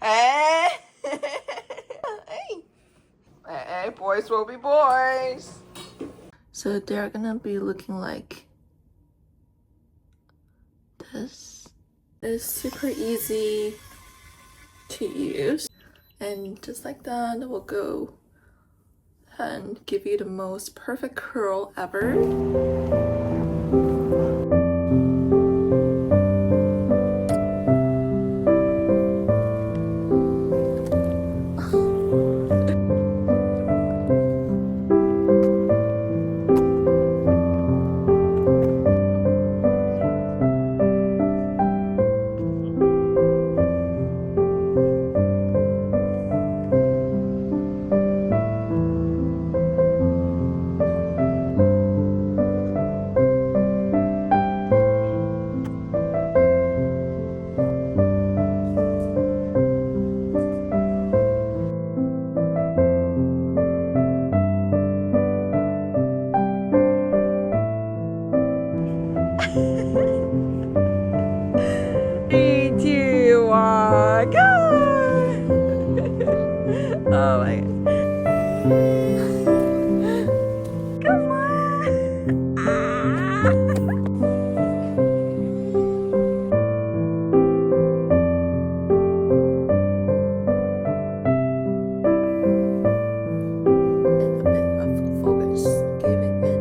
Hey. Hey. Hey, boys will be boys. So they're gonna be looking like this. It's super easy to use, and just like that, it will go and give you the most perfect curl ever. Three, two, one, go! Oh my god. Come on! And a bit of focus, giving it.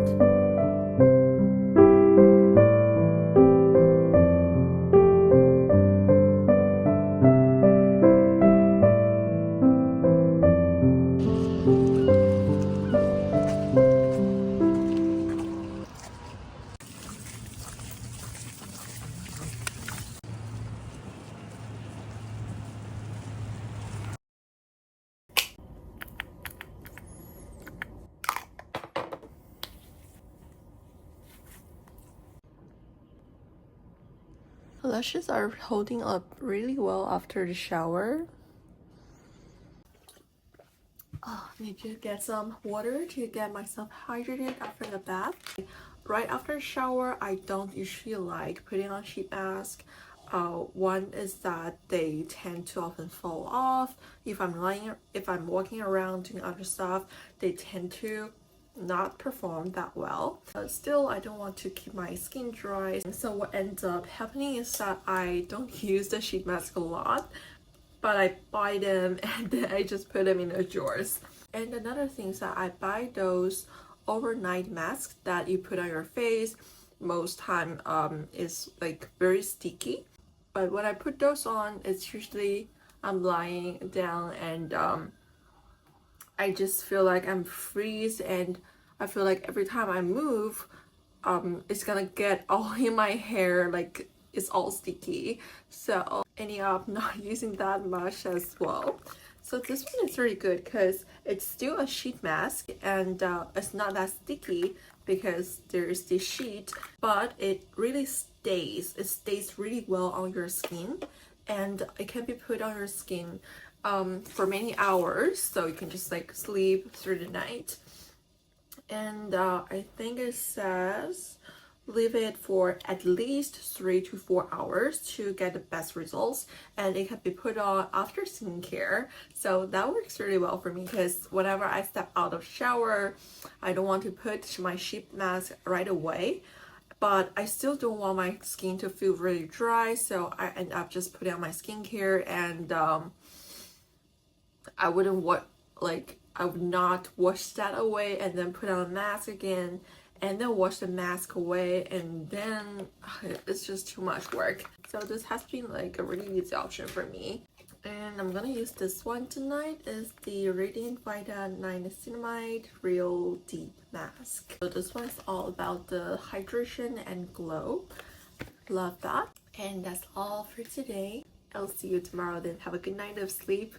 Lashes are holding up really well after the shower. Oh, need to get some water to get myself hydrated after the bath. Right after the shower, I don't usually like putting on sheet mask. One is that they tend to often fall off. If I'm walking around doing other stuff, they tend to not perform that well. But still, I don't want to keep my skin dry. So what ends up happening is that I don't use the sheet mask a lot, but I buy them and then I just put them in the drawers. And another thing is that I buy those overnight masks that you put on your face. Most time is like very sticky, but when I put those on, it's usually I'm lying down and I just feel like I'm freeze, and I feel like every time I move, it's gonna get all in my hair, like it's all sticky. So ending up not using that much as well. So this one is really good because it's still a sheet mask and it's not that sticky because there's the sheet, but it really stays. It stays really well on your skin, and it can be put on your skin for many hours, so you can just like sleep through the night. And I think it says leave it for at least 3 to 4 hours to get the best results, and it can be put on after skincare. So that works really well for me because whenever I step out of shower, I don't want to put my sheet mask right away, but I still don't want my skin to feel really dry, so I end up just putting on my skincare. And I would not wash that away and then put on a mask again and then wash the mask away, and then it's just too much work. So this has been like a really easy option for me. And I'm gonna use this one tonight. Is the Radiant Vita Niacinamide Real Deep Mask. So this one's all about the hydration and glow. Love that. And that's all for today. I'll see you tomorrow then. Have a good night of sleep.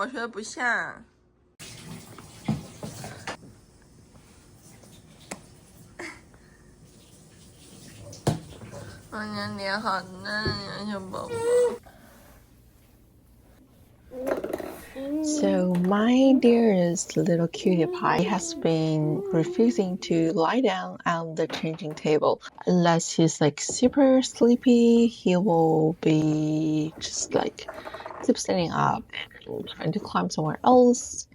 我觉得不像。我的脸好嫩呀，小宝宝。So my dearest little cutie pie has been refusing to lie down on the changing table. Unless he's like super sleepy, he will be just like keep standing up and trying to climb somewhere else.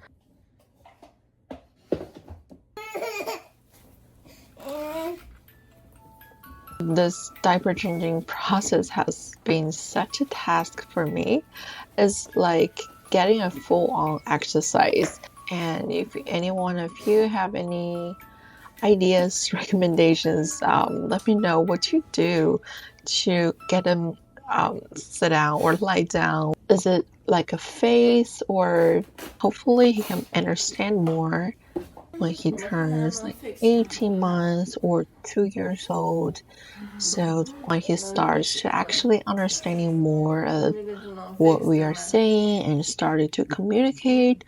This diaper changing process has been such a task for me. It's like getting a full-on exercise. And if any one of you have any ideas, recommendations, let me know what you do to get them sit down or lie down. Is it like a phase, or hopefully he can understand more when he turns like 18 months or 2 years old? So when he starts to actually understanding more of what we are saying and started to communicate.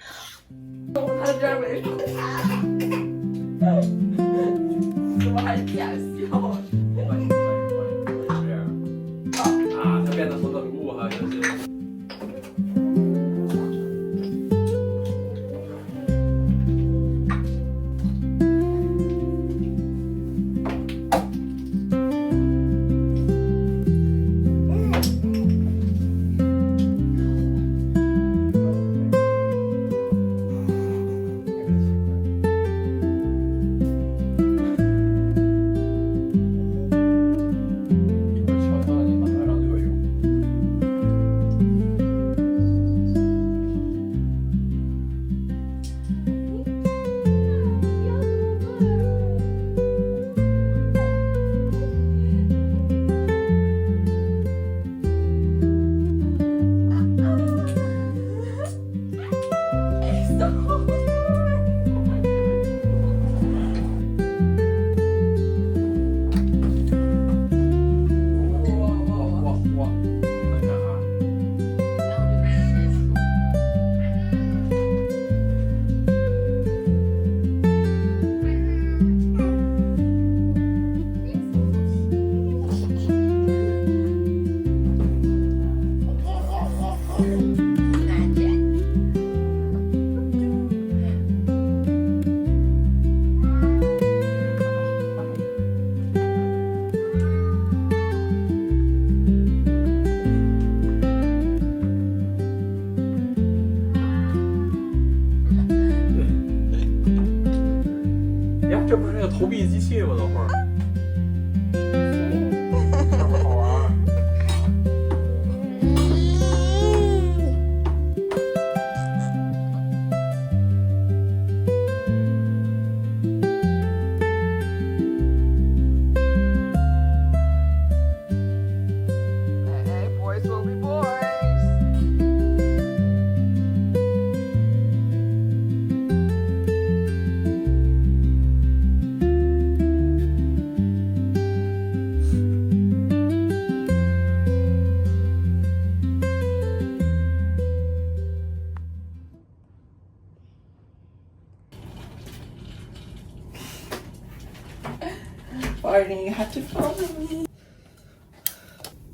Barney, you have to follow me.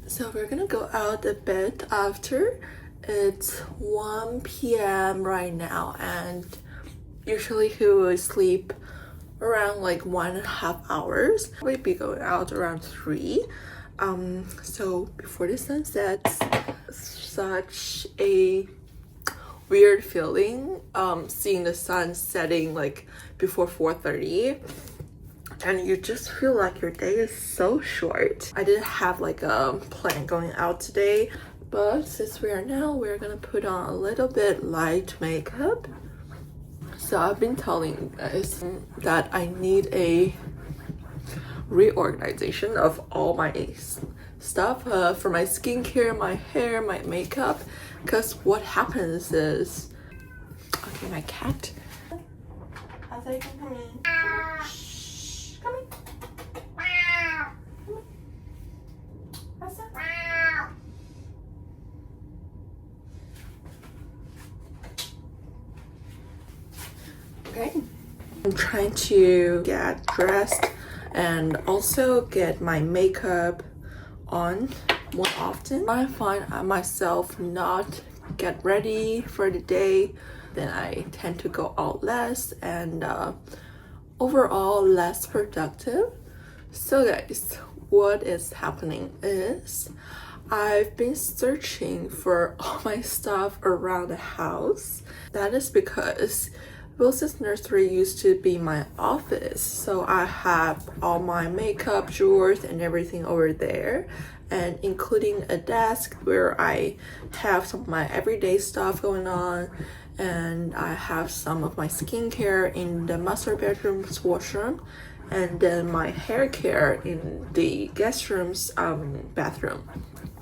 So we're gonna go out a bit after. It's 1 p.m. right now, and usually he will sleep around like 1.5 hours. We'll be going out around 3. So before the sun sets, such a weird feeling seeing the sun setting like before 4:30. And you just feel like your day is so short. I didn't have like a plan going out today, but since we're gonna put on a little bit light makeup. So I've been telling you guys that I need a reorganization of all my stuff for my skincare, my hair, my makeup, because what happens is, okay, my cat. How's it coming? Okay, I'm trying to get dressed and also get my makeup on more often. I find myself not get ready for the day, then I tend to go out less and overall less productive. So guys, what is happening is I've been searching for all my stuff around the house. That is because Wilson's nursery used to be my office, so I have all my makeup, drawers, and everything over there, and including a desk where I have some of my everyday stuff going on, and I have some of my skincare in the master bedroom's washroom, and then my hair care in the guest room's bathroom.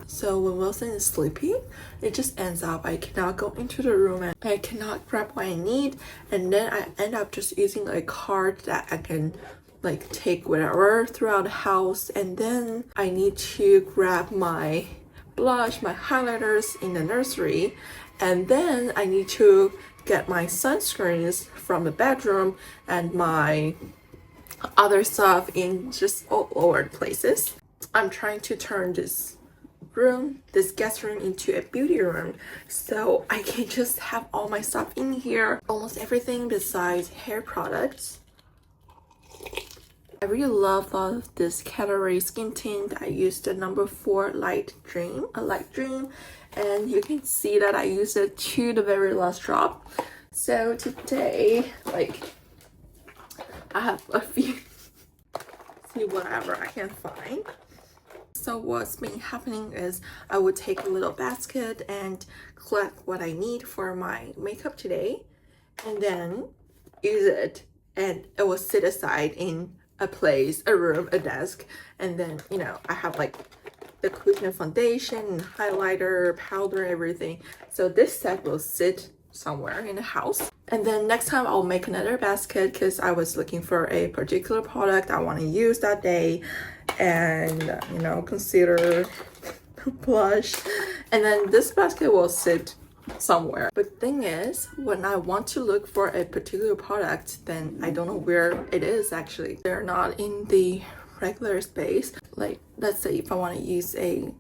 So when Wilson is sleeping, it just ends up I cannot go into the room and I cannot grab what I need, and then I end up just using a cart that I can like take wherever throughout the house, and then I need to grab my blush, my highlighters in the nursery, and then I need to get my sunscreens from the bedroom and my other stuff in just all over the places. I'm trying to turn this guest room into a beauty room, so I can just have all my stuff in here, almost everything besides hair products. I really love this Calorie skin tint. I used the number 4 light dream, and you can see that I used it to the very last drop. So today, like, I have a few see whatever I can find. So what's been happening is I would take a little basket and collect what I need for my makeup today, and then use it, and it will sit aside in a place, a room, a desk, and then, you know, I have like the cushion foundation, highlighter, powder, everything. So this set will sit somewhere in the house. And then next time I'll make another basket because I was looking for a particular product I want to use that day, and you know, concealer, blush, and then this basket will sit somewhere. But thing is, when I want to look for a particular product, then I don't know where it is. Actually, they're not in the regular space. Like, let's say if I want to use a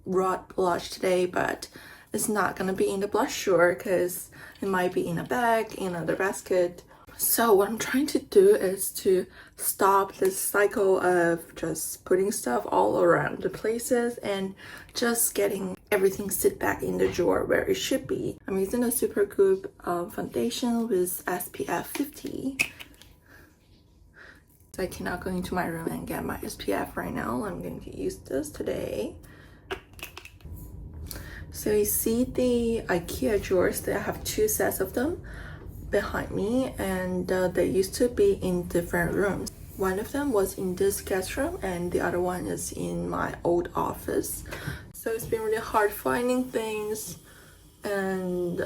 red blush today, but it's not gonna be in the blush drawer because it might be in a bag, in another basket. So what I'm trying to do is to stop this cycle of just putting stuff all around the places and just getting everything sit back in the drawer where it should be. I'm using a Supergoop foundation with SPF 50. So I cannot go into my room and get my SPF right now. I'm going to use this today. So you see the IKEA drawers, I have 2 sets of them behind me, and they used to be in different rooms. One of them was in this guest room and the other one is in my old office. So it's been really hard finding things, and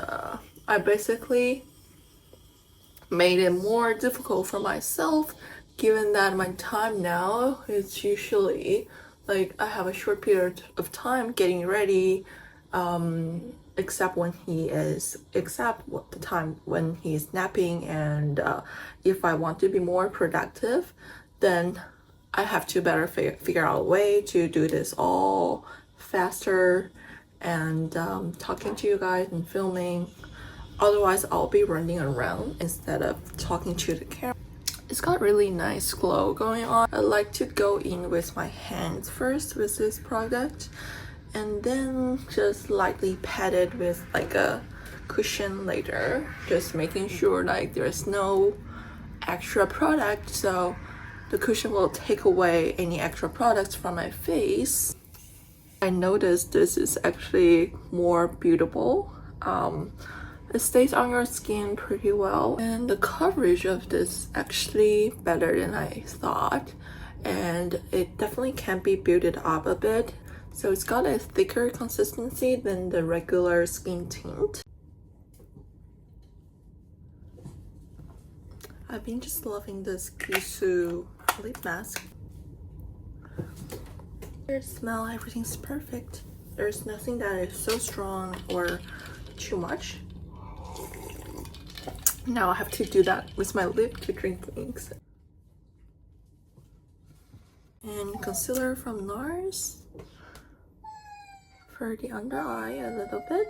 I basically made it more difficult for myself, given that my time now is usually like I have a short period of time getting ready, except the time when he's napping, and if I want to be more productive, then I have to better figure out a way to do this all faster and talking to you guys and filming. Otherwise I'll be running around instead of talking to the camera. It's got really nice glow going on. I like to go in with my hands first with this product, and then just lightly pat it with like a cushion later, just making sure like there's no extra product, so the cushion will take away any extra products from my face. I noticed this is actually more beautiful. It stays on your skin pretty well, and the coverage of this actually better than I thought, and it definitely can be built up a bit. So it's got a thicker consistency than the regular skin tint. I've been just loving this Kisu lip mask. The smell, everything's perfect. There's nothing that is so strong or too much. Now I have to do that with my lip to drink things. And concealer from NARS for the under eye a little bit.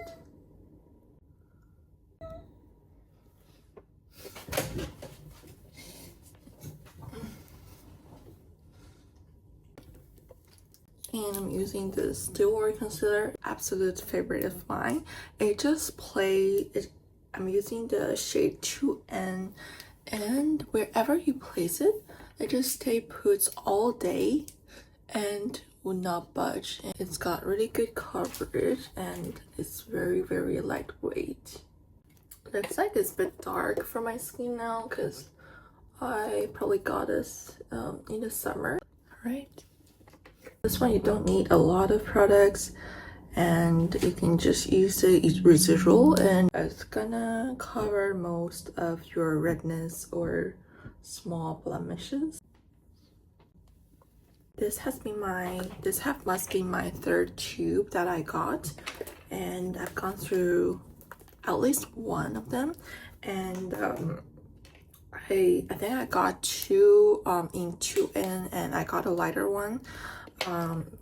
And I'm using this dual concealer, absolute favorite of mine. It just I'm using the shade 2N, and wherever you place it, it just stay put all day and will not budge. And it's got really good coverage and it's very, very lightweight. Looks like it's a bit dark for my skin now because I probably got this in the summer. Alright. This one you don't need a lot of products and you can just use the residual and it's gonna cover most of your redness or small blemishes. This must be my third tube that I got, and I've gone through at least one of them, and I think I got two in 2N, and I got a lighter one,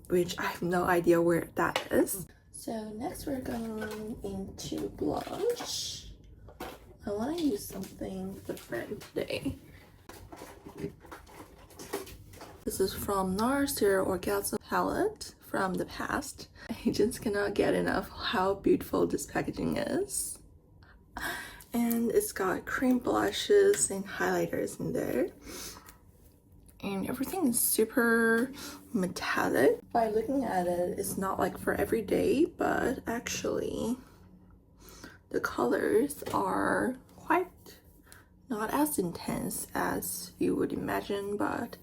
which I have no idea where that is. So next we're going into blush. I want to use something different today. This is from NARS, their Orgasm palette from the past. I just cannot get enough how beautiful this packaging is. And it's got cream blushes and highlighters in there. And everything is super metallic. By looking at it, it's not like for every day, but actually the colors are quite not as intense as you would imagine, but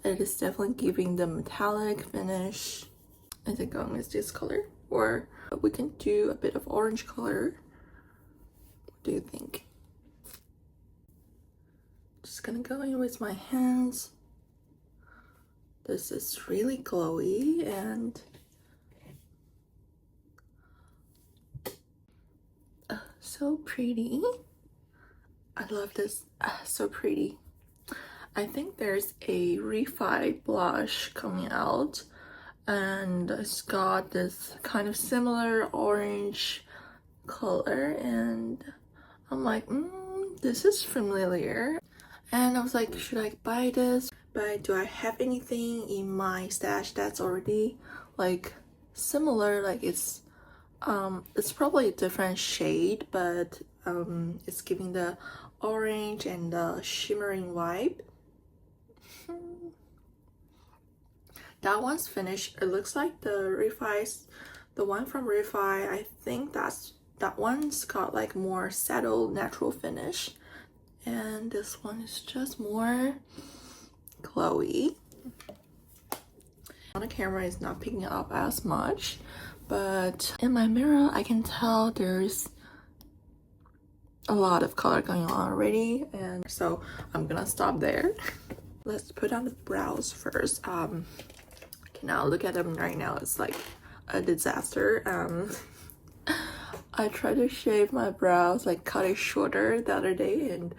it is definitely giving the metallic finish. Is it going with this color? Or we can do a bit of orange color. What do you think? Just gonna go in with my hands. This is really glowy and so pretty. I love this. So pretty. I think there's a refined blush coming out and it's got this kind of similar orange color, and I'm like, this is familiar. And I was like, should I buy this? But do I have anything in my stash that's already like similar? Like it's probably a different shade, but it's giving the orange and the shimmering vibe. That one's finished. It looks like the one from Refi, I think that one's got like more settled natural finish, and this one is just more glowy. On the camera it's not picking up as much, but in my mirror I can tell there's a lot of color going on already, and so I'm gonna stop there. Let's put on the brows first. Okay, now look at them right now. It's like a disaster. I tried to shave my brows, like cut it shorter the other day, and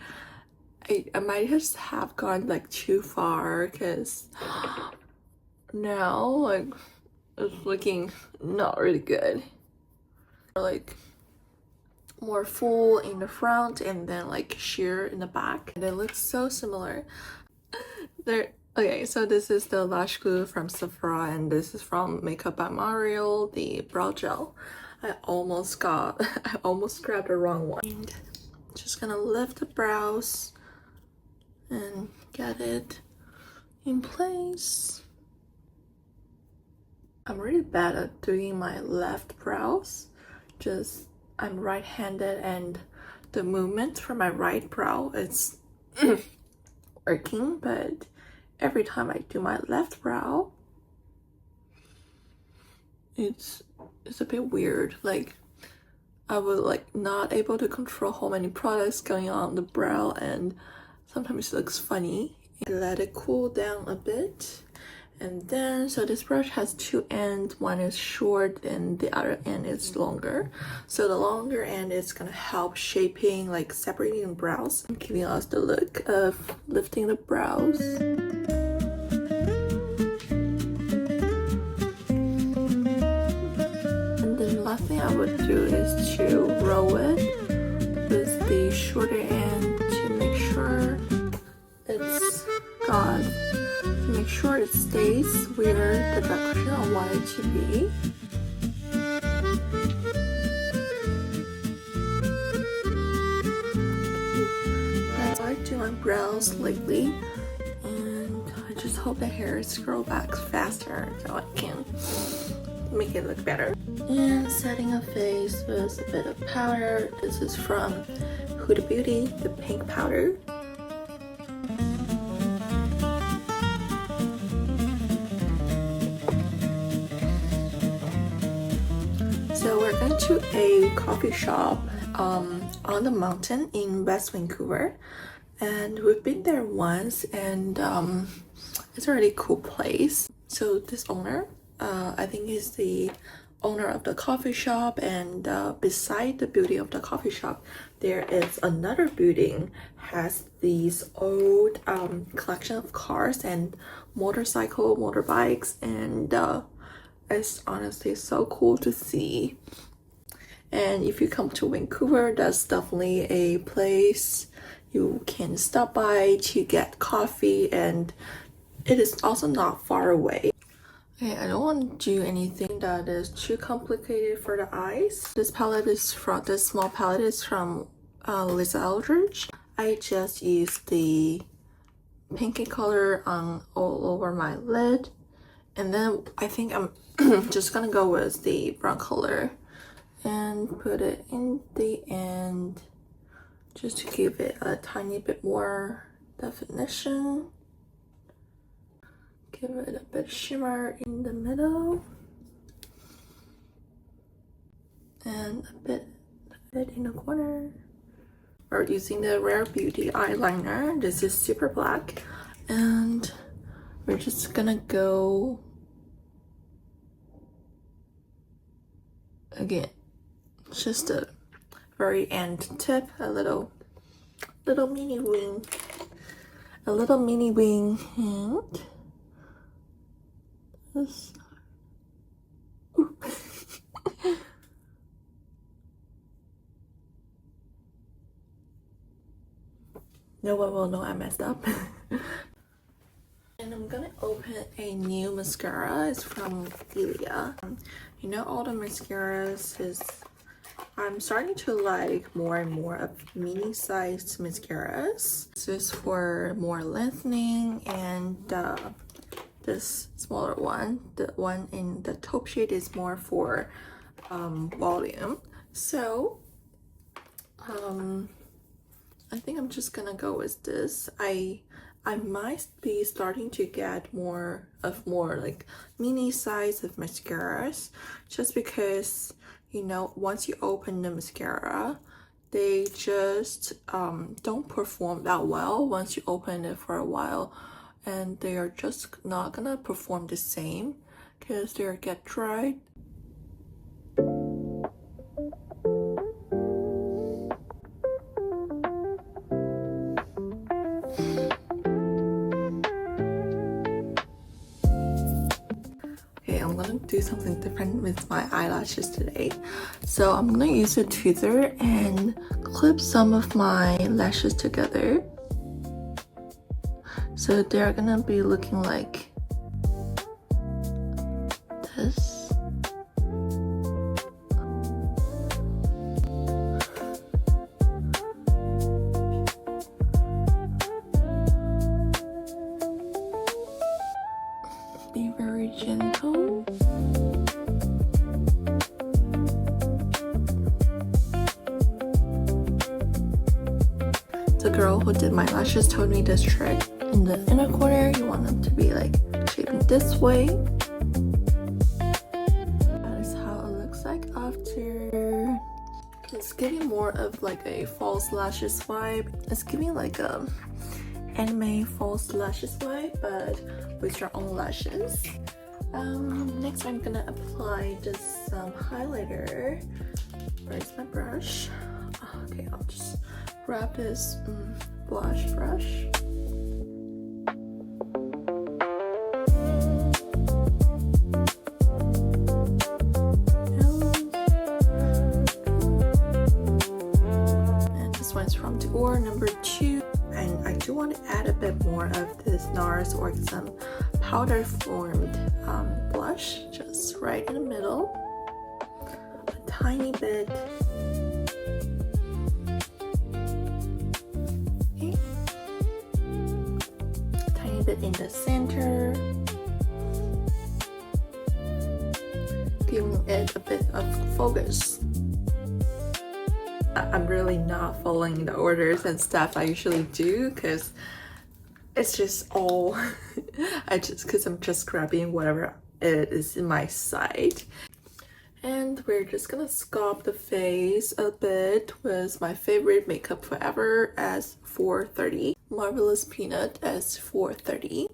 I might just have gone like too far because now like it's looking not really good. Like more full in the front and then like sheer in the back, and it looks so similar. Okay, so this is the lash glue from Sephora, and this is from Makeup by L'Oreal, the brow gel. I almost grabbed the wrong one. And just gonna lift the brows and get it in place. I'm really bad at doing my left brows. I'm right-handed, and the movement for my right brow is working, but every time I do my left brow, it's a bit weird. Like I was like not able to control how many products going on the brow, and sometimes it looks funny. I let it cool down a bit, And then, so this brush has two ends. One is short and the other end is longer. So the longer end is gonna help shaping, like separating the brows, giving us the look of lifting the brows. And then last thing I would do is to roll it with the shorter end to make sure it's got, to make sure it stays where the direction I want it to be. I like to do my brows lately, and I just hope the hairs grow back faster so I can make it look better. And setting a face with a bit of powder. This is from Huda Beauty, the pink powder. So we're going to a coffee shop on the mountain in West Vancouver, and we've been there once, and it's a really cool place. So this owner, I think he's the owner of the coffee shop, and beside the building of the coffee shop there is another building, has these old collection of cars and motorbikes, and it's honestly so cool to see. And if you come to Vancouver, that's definitely a place you can stop by to get coffee, and it is also not far away. Okay, I don't want to do anything that is too complicated for the eyes. This palette is from, this small palette is from Lisa Eldridge. I just used the pinky color on all over my lid, and then I think I'm just gonna go with the brown color and put it in the end just to give it a tiny bit more definition. Give it a bit of shimmer in the middle and a bit in the corner. We're using the Rare Beauty eyeliner. This is super black, and we're just gonna go again, just a very end tip, a little mini wing, and this. No one will know I messed up. And I'm gonna open a new mascara. It's from Delia. You know, all the mascaras is, I'm starting to like more and more of mini sized mascaras. This is for more lengthening, and this smaller one, the one in the taupe shade, is more for volume. So I think I'm just gonna go with this. I might be starting to get more like mini size of mascaras, just because, you know, once you open the mascara, they just don't perform that well once you open it for a while, and they are just not gonna perform the same because they get dried. I'm gonna do something different with my eyelashes today. So I'm gonna use a tweezer and clip some of my lashes together. So they're gonna be looking like this. Be very gentle. The girl who did my lashes told me this trick. In the inner corner, you want them to be like shaping this way. That is how it looks like after. It's giving more of like a false lashes vibe. It's giving like a anime false lashes way, but with your own lashes. Next I'm gonna apply just some highlighter. Where's my brush? Okay, I'll just grab this blush brush. And this one's from Dior, number 2. And I do want to add a bit more of this NARS Orgasm powder formed blush, just right in the middle, a tiny bit. Okay. Tiny bit in the center, giving it a bit of focus. I'm really not following the orders and stuff I usually do because it's just all I'm just grabbing whatever it is in my sight. And we're just gonna sculpt the face a bit with my favorite makeup forever as 430, Marvelous Peanut as 430.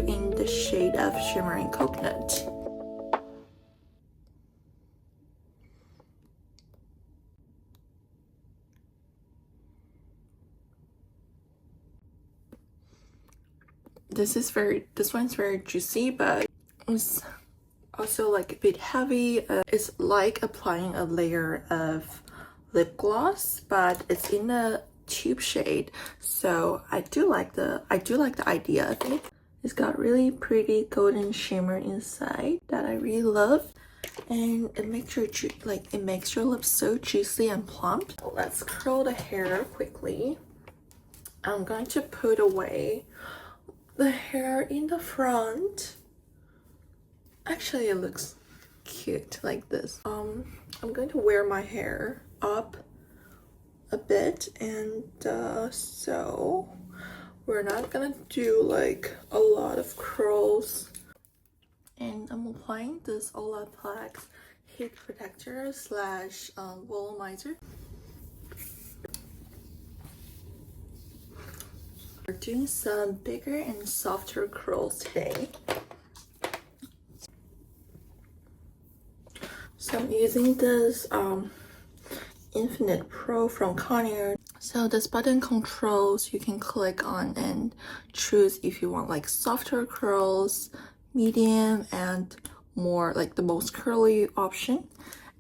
In the shade of Shimmering Coconut. This one's very juicy, but it's also like a bit heavy. It's like applying a layer of lip gloss, but it's in a tube shade, so I do like the idea of it. It's got really pretty golden shimmer inside that I really love, and it makes your lips so juicy and plump. So let's curl the hair quickly. I'm going to put away the hair in the front. Actually, it looks cute like this. I'm going to wear my hair up a bit, and so we're not gonna do like a lot of curls. And I'm applying this Olaplex heat protector slash volumizer. We're doing some bigger and softer curls today. So I'm using this Infinite Pro from Conair. So this button controls, you can click on and choose if you want like softer curls, medium, and more like the most curly option.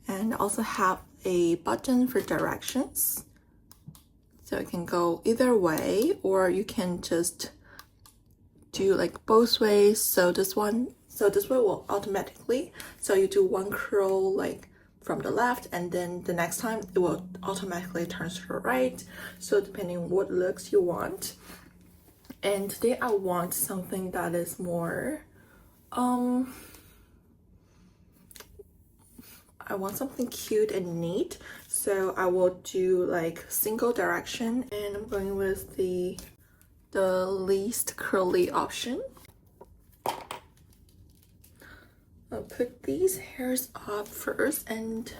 And also have a button for directions. So it can go either way, or you can just do like both ways. So this way will automatically, so you do one curl like from the left, and then the next time it will automatically turn to the right, so depending on what looks you want. And today I want something that is more I want something cute and neat, so I will do like single direction, and I'm going with the least curly option. I'll put these hairs up first and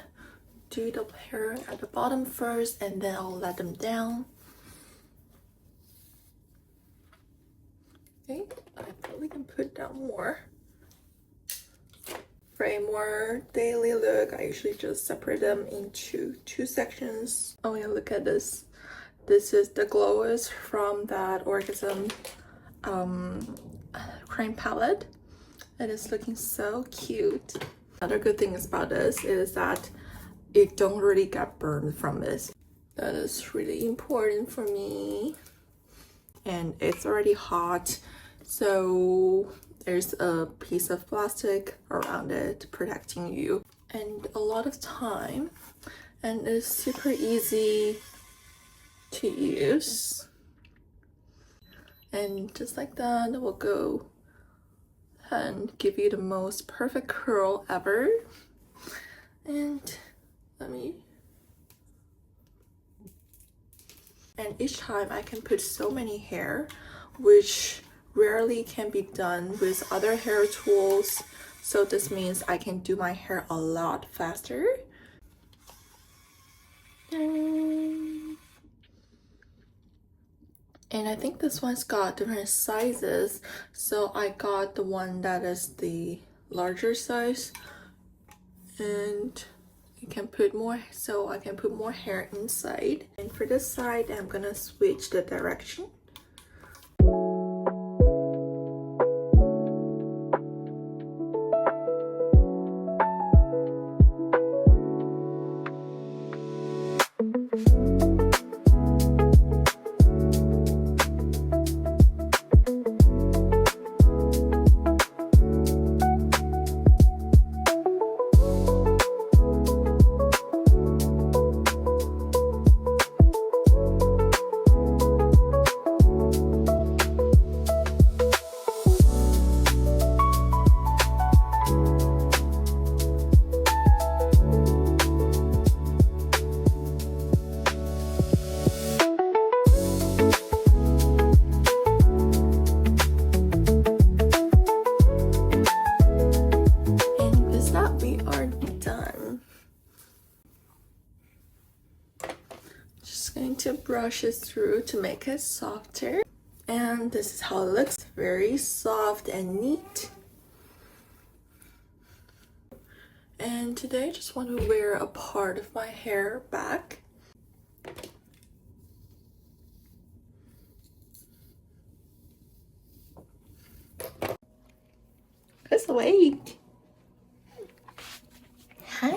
do the hair at the bottom first, and then I'll let them down. Okay, I probably can put down more. For a more daily look, I usually just separate them into 2 sections. Oh yeah, look at this. This is the glows from that Orgasm cream palette. It is looking so cute. Another good thing about this is that it don't really get burned from this. That is really important for me. And it's already hot, so there's a piece of plastic around it protecting you, and a lot of time, and it's super easy to use. And just like that, it will go and give you the most perfect curl ever. And let me And each time I can put so many hair, which rarely can be done with other hair tools. So this means I can do my hair a lot faster. And I think this one's got different sizes, so I got the one that is the larger size, and you can put more, so I can put more hair inside. And for this side, I'm gonna switch the direction. To brush it through to make it softer, and this is how it looks. Very soft and neat. And today I just want to wear a part of my hair back. Just wait. Hi.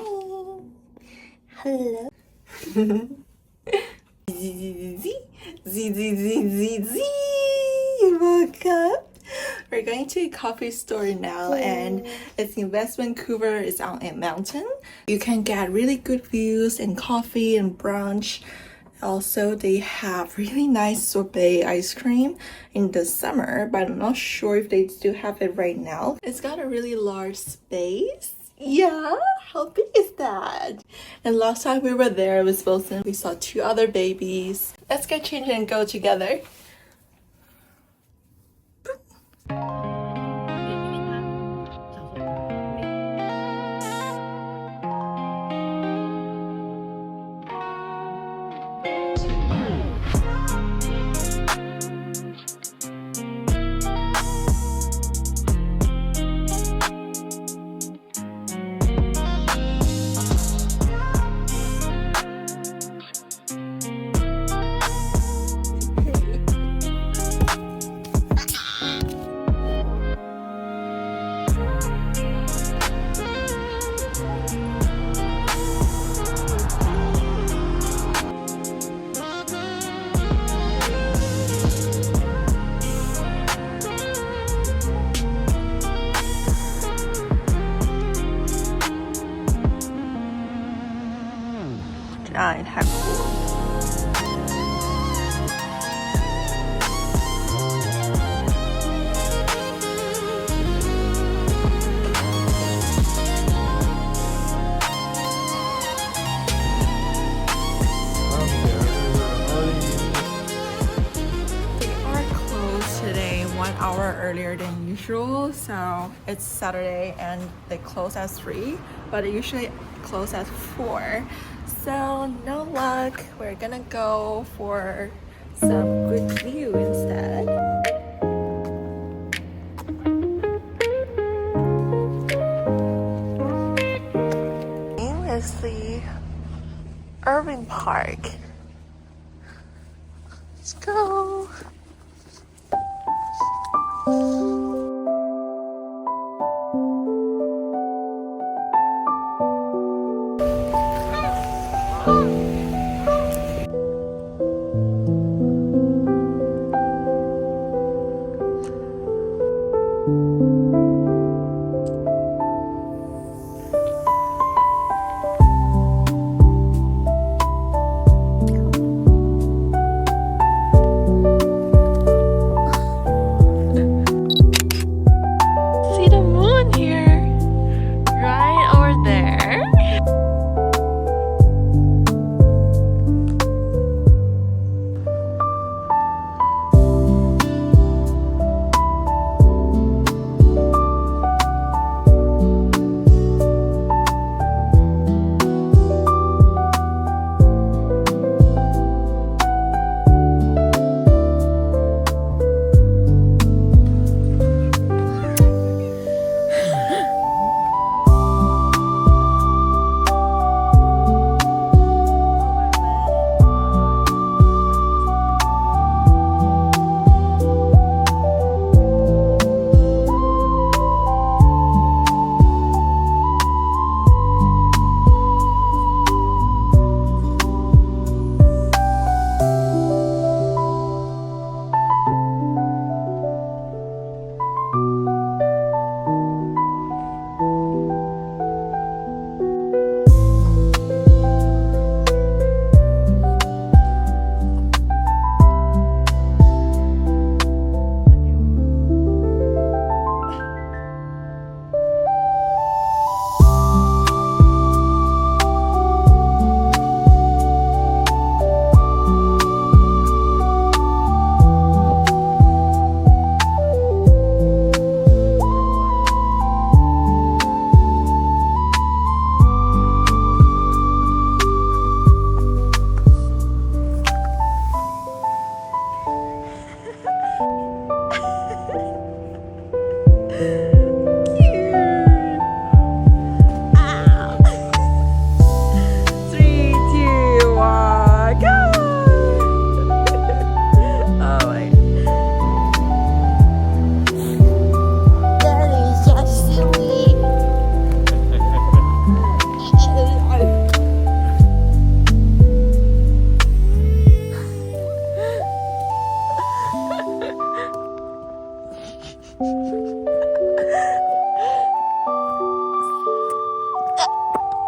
Hello. Woke up. We're going to a coffee store now, and it's in West Vancouver. It's on a mountain. You can get really good views and coffee and brunch. Also, they have really nice sorbet ice cream in the summer, but I'm not sure if they still have it right now. It's got a really large space. Yeah, how big is that? And last time we were there with Wilson, we saw 2 other babies. Let's get changed and go together. It had cool. Today 1 hour earlier than usual, so it's Saturday and they close at 3, but they usually close at 4. So no luck, we're gonna go for some good view instead. Is the Irving Park. Let's go.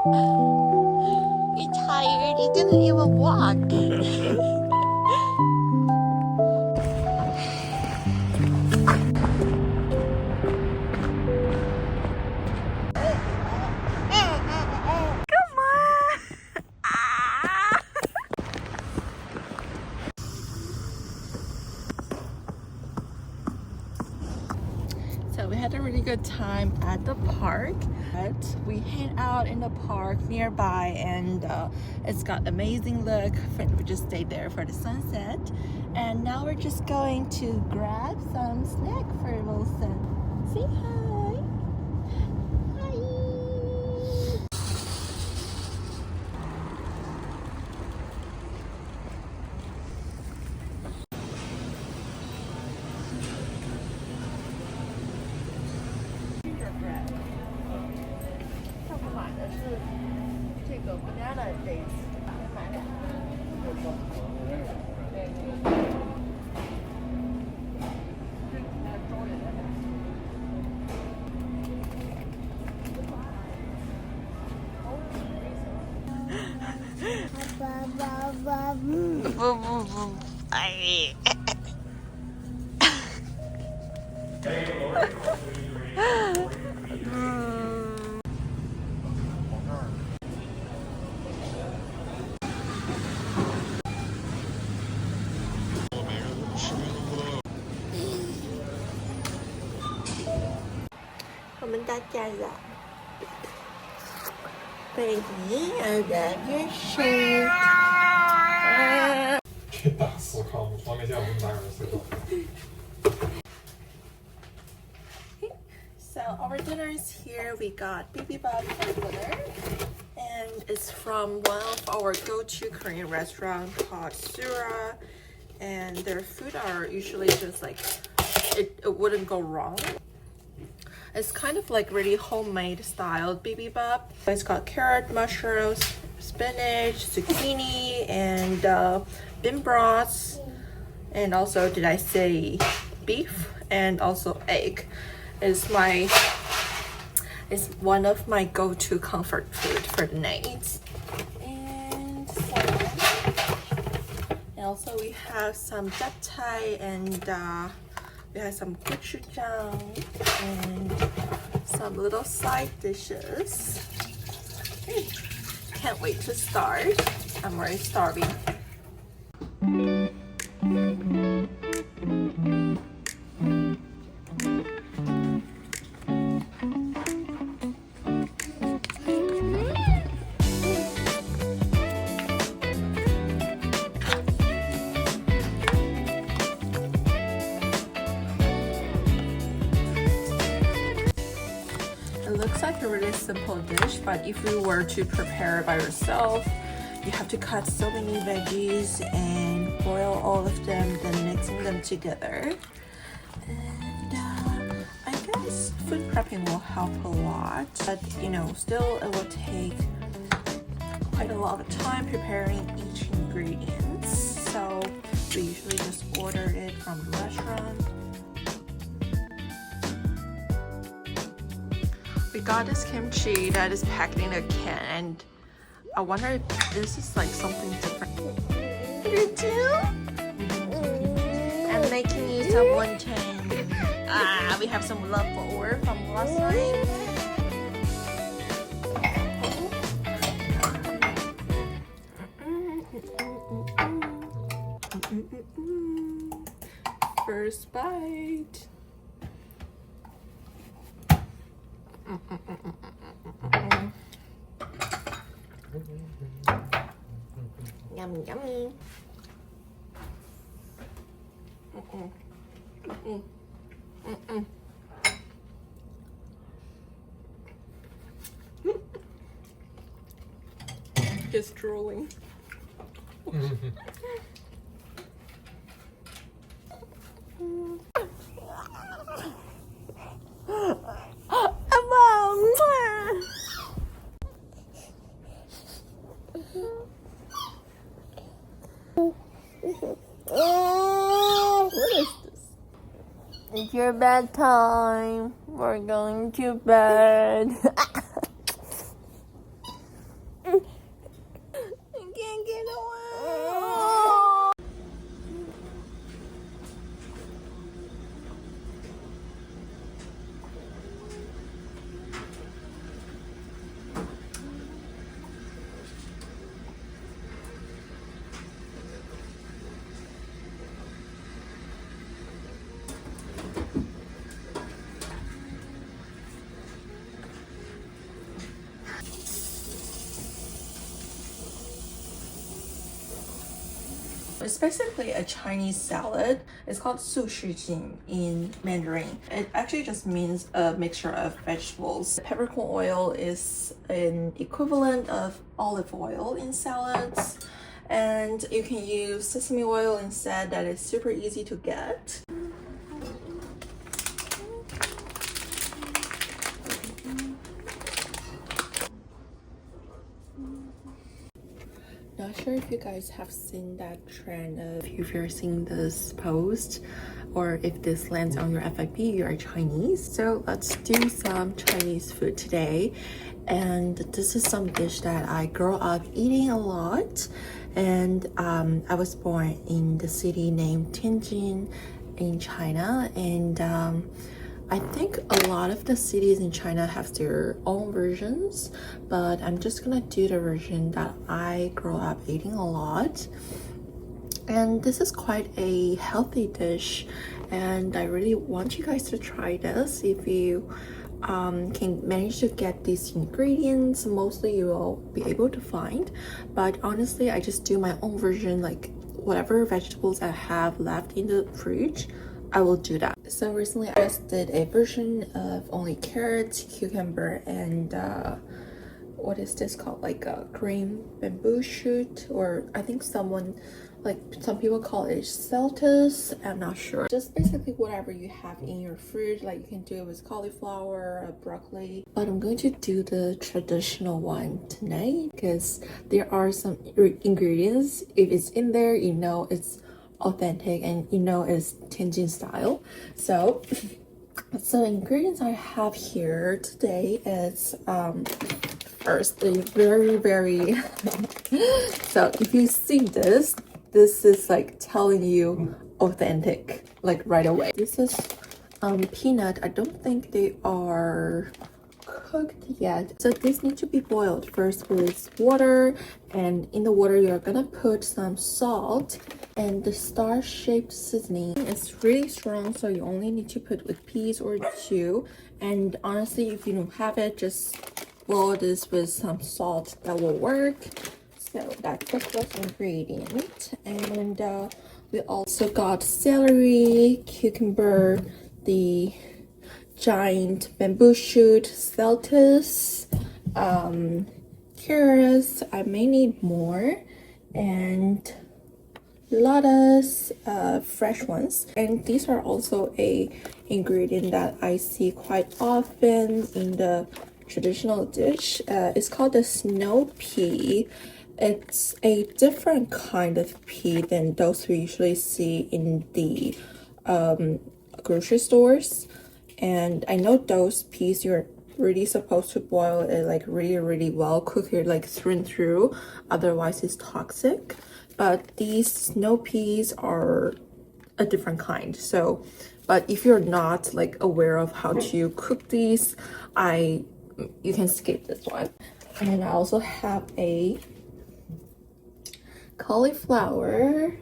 You're tired. You didn't even walk. So we had a really good time at the park. We hang out in the park nearby, and it's got amazing look. We just stayed there for the sunset, and now we're just going to grab some snack for Wilson. Say hi. Hi. Banana dates. 不，哎。我们到家了，贝尼尔的月事。这大思考，我从来没见过这么大个的思考。So our dinner is here. We got bibimbap for dinner, and it's from one of our go-to Korean restaurant called Sura. And their food are usually just like it wouldn't go wrong. It's kind of like really homemade style bibimbap. It's got carrot, mushrooms, spinach, zucchini, and bean broths, and also did I say beef, and also egg. It's one of my go-to comfort food for the night. And also we have some japchae, and we have some gochujang and some little side dishes. Okay. Can't wait to start. I'm already starving. It looks like a really simple dish, but if you were to prepare it by yourself, you have to cut so many veggies and boil all of them, then mixing them together. And I guess food prepping will help a lot, but you know, still it will take quite a lot of time preparing each ingredient. So we usually just order it from the restaurant. We got this kimchi that is packed in a can, and I wonder if this is like something different. You too? I'm making you some wonton. We have some leftover from last night. First bite. Yummy, yummy. He's drooling. What is this? It's your bedtime. We're going to bed. it's basically a Chinese salad. It's called 素食锦 in Mandarin. It actually just means a mixture of vegetables. Peppercorn oil is an equivalent of olive oil in salads. And you can use sesame oil instead. That is super easy to get. Not sure if you guys have seen that trend of if you're seeing this post or if this lands on your FYP, you are Chinese. So let's do some Chinese food today. And this is some dish that I grew up eating a lot. And I was born in the city named Tianjin in China. And I think a lot of the cities in China have their own versions, but I'm just gonna do the version that I grew up eating a lot. And this is quite a healthy dish, and I really want you guys to try this. If you can manage to get these ingredients, mostly you will be able to find, but honestly I just do my own version, like whatever vegetables I have left in the fridge, I will do that. So recently I just did a version of only carrots, cucumber, and what is this called, like a green bamboo shoot, or I think some people call it celtus, I'm not sure. Just basically whatever you have in your fridge, like you can do it with cauliflower or broccoli, but I'm going to do the traditional one tonight because there are some ingredients, if it's in there, you know it's authentic and you know it's Tianjin style. So ingredients I have here today is first the very so if you see this is like telling you authentic, like right away. This is peanut. I don't think they are cooked yet, so these need to be boiled first with water, and in the water you're gonna put some salt and the star-shaped seasoning. It's really strong, so you only need to put with piece or two, and honestly if you don't have it, just boil this with some salt, that will work. So that's the first ingredient. And we also got celery, cucumber, the giant bamboo shoot, celtus, carrots, I may need more, and lettuce, fresh ones. And these are also a ingredient that I see quite often in the traditional dish. It's called the snow pea. It's a different kind of pea than those we usually see in the grocery stores. And I know those peas you're really supposed to boil it like really well, cook it like through and through, otherwise it's toxic. But these snow peas are a different kind. So, but if you're not like aware of how to cook these, you can skip this one. And I also have a cauliflower.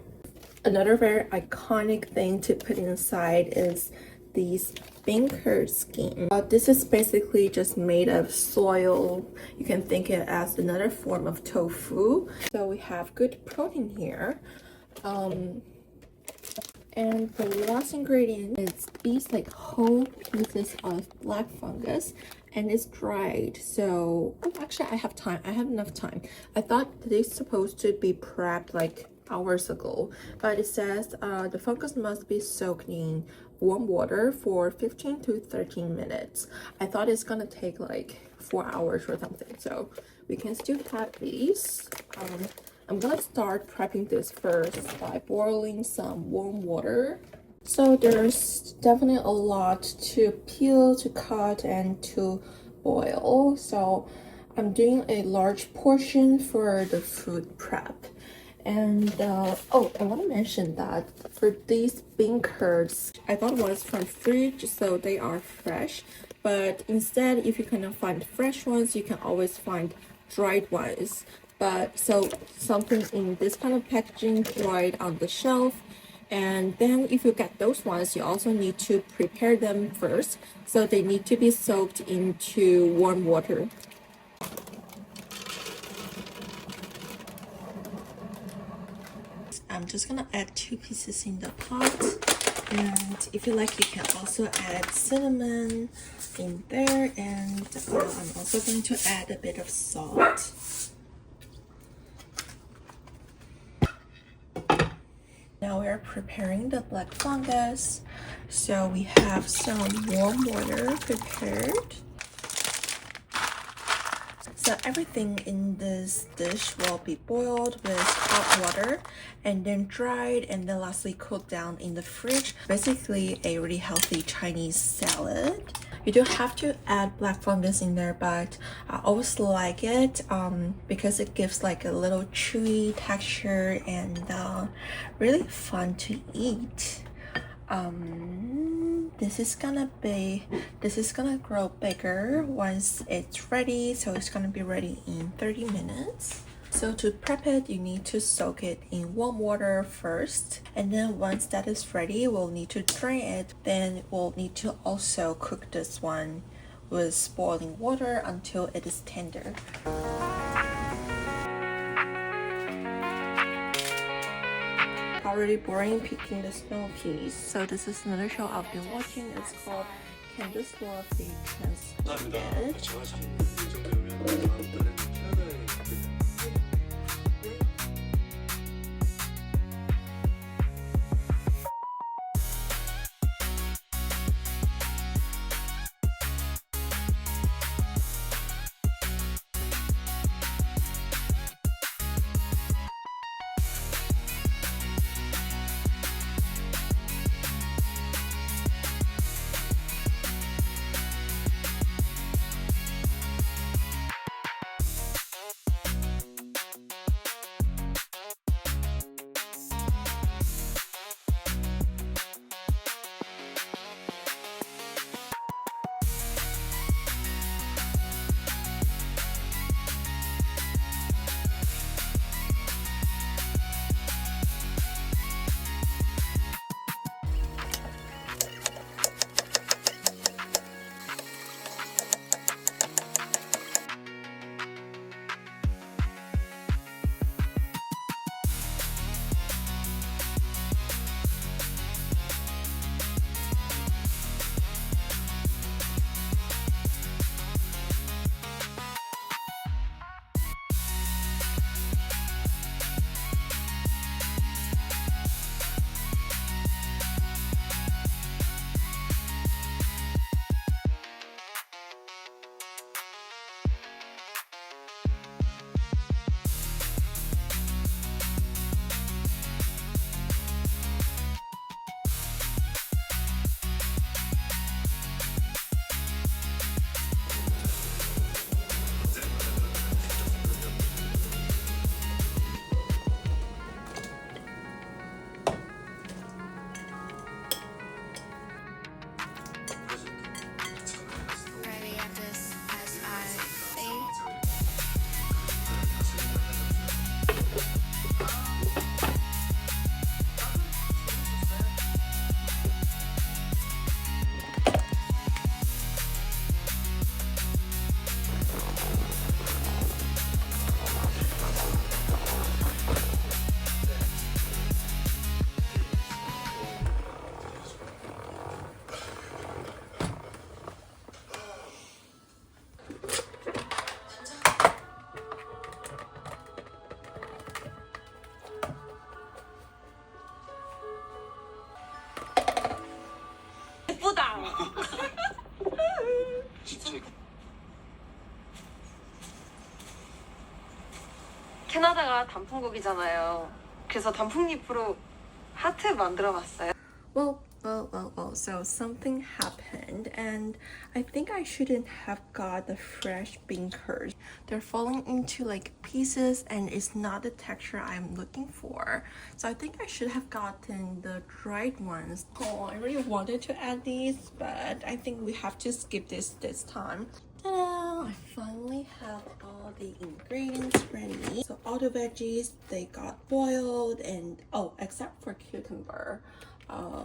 Another very iconic thing to put inside is these bean curd skin. This is basically just made of soil. You can think it as another form of tofu. So we have good protein here. And the last ingredient is these like whole pieces of black fungus, and it's dried. So actually I have time, I have enough time. I thought they're supposed to be prepped like hours ago, but it says the fungus must be soaked in warm water for 15 to 13 minutes. I thought it's gonna take like 4 hours or something, so we can still have these. I'm gonna start prepping this first by boiling some warm water. So there's definitely a lot to peel, to cut, and to boil. So I'm doing a large portion for the food prep. And oh, I want to mention that for these bean curds, I got ones from fridge, so they are fresh. But instead, if you cannot find fresh ones, you can always find dried ones. But so something in this kind of packaging, dried on the shelf. And then if you get those ones, you also need to prepare them first. So they need to be soaked into warm water. I'm just gonna add 2 pieces in the pot. And if you like, you can also add cinnamon in there. And I'm also going to add a bit of salt. Now we're preparing the black fungus. So we have some warm water prepared. So everything in this dish will be boiled with hot water and then dried and then lastly cooled down in the fridge. Basically a really healthy Chinese salad. You don't have to add black fungus in there, but I always like it because it gives like a little chewy texture and really fun to eat. This is gonna grow bigger once it's ready, so it's gonna be ready in 30 minutes. So to prep it, you need to soak it in warm water first, and then once that is ready, we'll need to drain it. Then we'll need to also cook this one with boiling water until it is tender. Already boring picking the snow peas. So this is another show I've been watching. It's called Can This Love Be Translated? 캐나다가 단풍국이잖아요. 그래서 단풍잎으로 하트 만들어봤어요. Well, so something happened and I think I shouldn't have got the fresh bean curds. They're falling into like pieces and it's not the texture I'm looking for. So I think I should have gotten the dried ones. Oh, I really wanted to add these, but I think we have to skip this time. Ta-da! I finally have all the ingredients ready. So all the veggies, they got boiled and except for cucumber.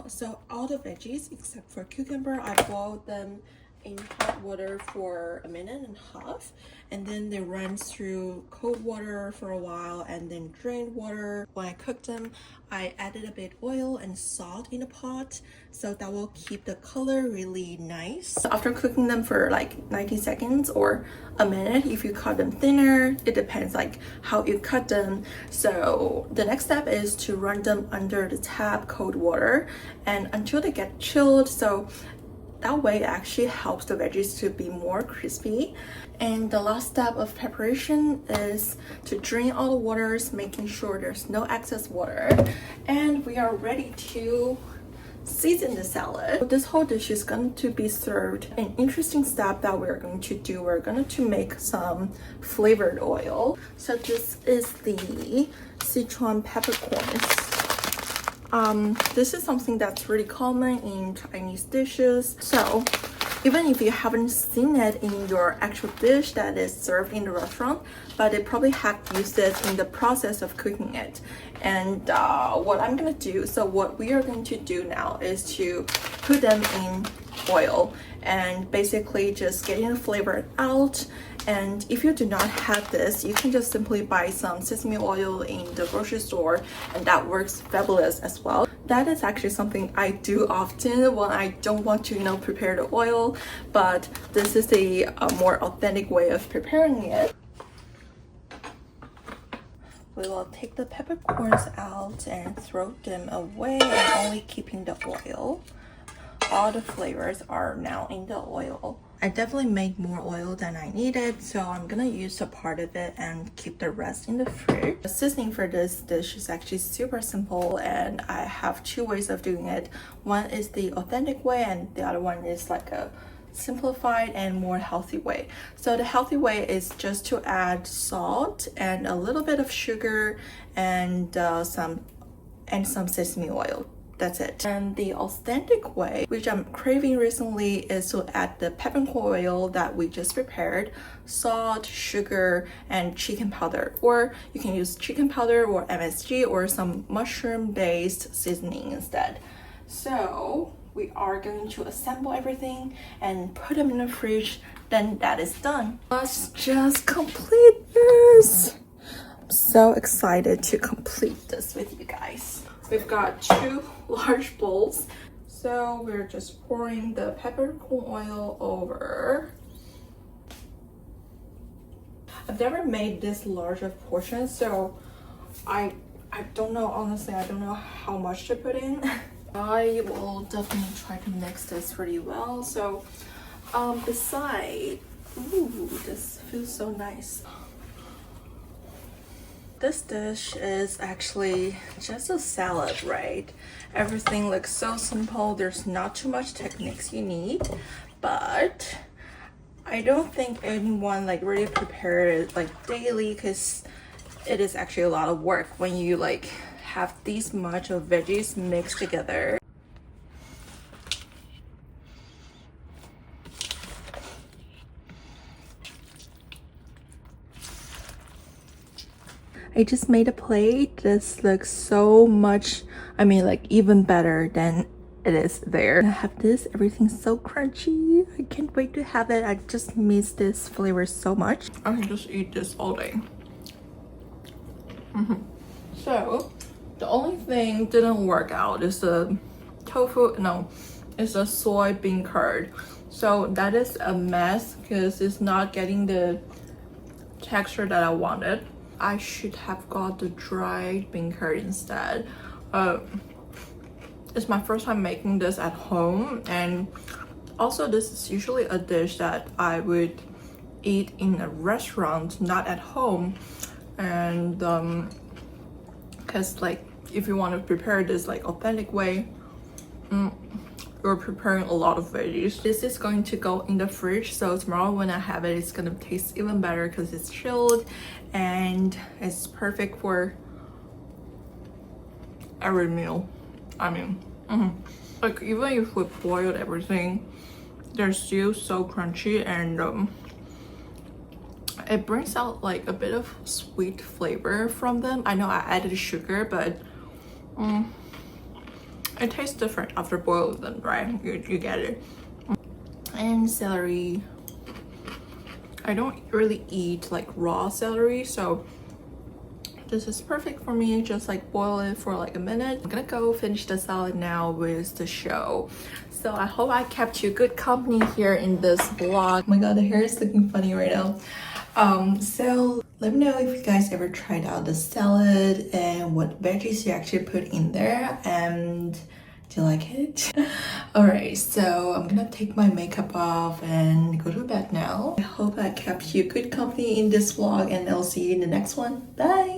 So all the veggies except for cucumber, I boiled them in hot water for 1.5 minutes, and then they run through cold water for a while and then drained water. When I cooked them, I added a bit oil and salt in the pot, so that will keep the color really nice. After cooking them for like 90 seconds or a minute, if you cut them thinner, it depends like how you cut them. So the next step is to run them under the tap cold water and until they get chilled, so that way it actually helps the veggies to be more crispy. And the last step of preparation is to drain all the waters, making sure there's no excess water. And we are ready to season the salad. This whole dish is going to be served. An interesting step that we're going to do, we're going to make some flavored oil. So this is the Sichuan peppercorns. This is something that's really common in Chinese dishes. So even if you haven't seen it in your actual dish that is served in the restaurant, but they probably have used it in the process of cooking it. And what I'm gonna do, so what we are going to do now is to put them in oil and basically just getting the flavor out. And if you do not have this, you can just simply buy some sesame oil in the grocery store, and that works fabulous as well. That is actually something I do often when I don't want to, prepare the oil, but this is a more authentic way of preparing it. We will take the peppercorns out and throw them away and only keeping the oil. All the flavors are now in the oil. I definitely made more oil than I needed, so I'm gonna use a part of it and keep the rest in the fridge. The seasoning for this dish is actually super simple, and I have two ways of doing it. One is the authentic way, and the other one is like a simplified and more healthy way. So the healthy way is just to add salt and a little bit of sugar and some sesame oil. That's it. And the authentic way, which I'm craving recently, is to add the peppercorn oil that we just prepared, salt, sugar, and chicken powder. Or you can use chicken powder or MSG or some mushroom-based seasoning instead. So we are going to assemble everything and put them in the fridge. Then that is done. Let's just complete this. I'm so excited to complete this with you guys. We've got 2 large bowls, so we're just pouring the peppercorn oil over. I've never made this large of portions, so I don't know, honestly, I don't know how much to put in. I will definitely try to mix this pretty well. So beside, ooh, this feels so nice. This dish is actually just a salad, right? Everything looks so simple. There's not too much techniques you need, but I don't think anyone really prepare it daily, because it is actually a lot of work when you have these much of veggies mixed together. I just made a plate. This looks so much, even better than it is there. I have this, everything's so crunchy. I can't wait to have it. I just miss this flavor so much. I can just eat this all day. So the only thing didn't work out is the tofu, no, it's a soybean curd. So that is a mess because it's not getting the texture that I wanted. I should have got the dried bean curd instead. It's my first time making this at home, and also this is usually a dish that I would eat in a restaurant, not at home. And because if you want to prepare this authentic way, you're preparing a lot of veggies. This is going to go in the fridge, so tomorrow when I have it, it's gonna taste even better because it's chilled and it's perfect for every meal. even if we boiled everything, they're still so crunchy, and it brings out a bit of sweet flavor from them. I know I added sugar, but it tastes different after boiling them, right? You get it. And celery. I don't really eat like raw celery, so this is perfect for me. Just like boil it for like a minute. I'm gonna go finish the salad now with the show. So I hope I kept you good company here in this vlog. Oh my god, the hair is looking funny right now. So let me know if you guys ever tried out the salad and what veggies you actually put in there, and do you like it? Alright, so I'm gonna take my makeup off and go to bed now. I hope I kept you good company in this vlog, and I'll see you in the next one. Bye!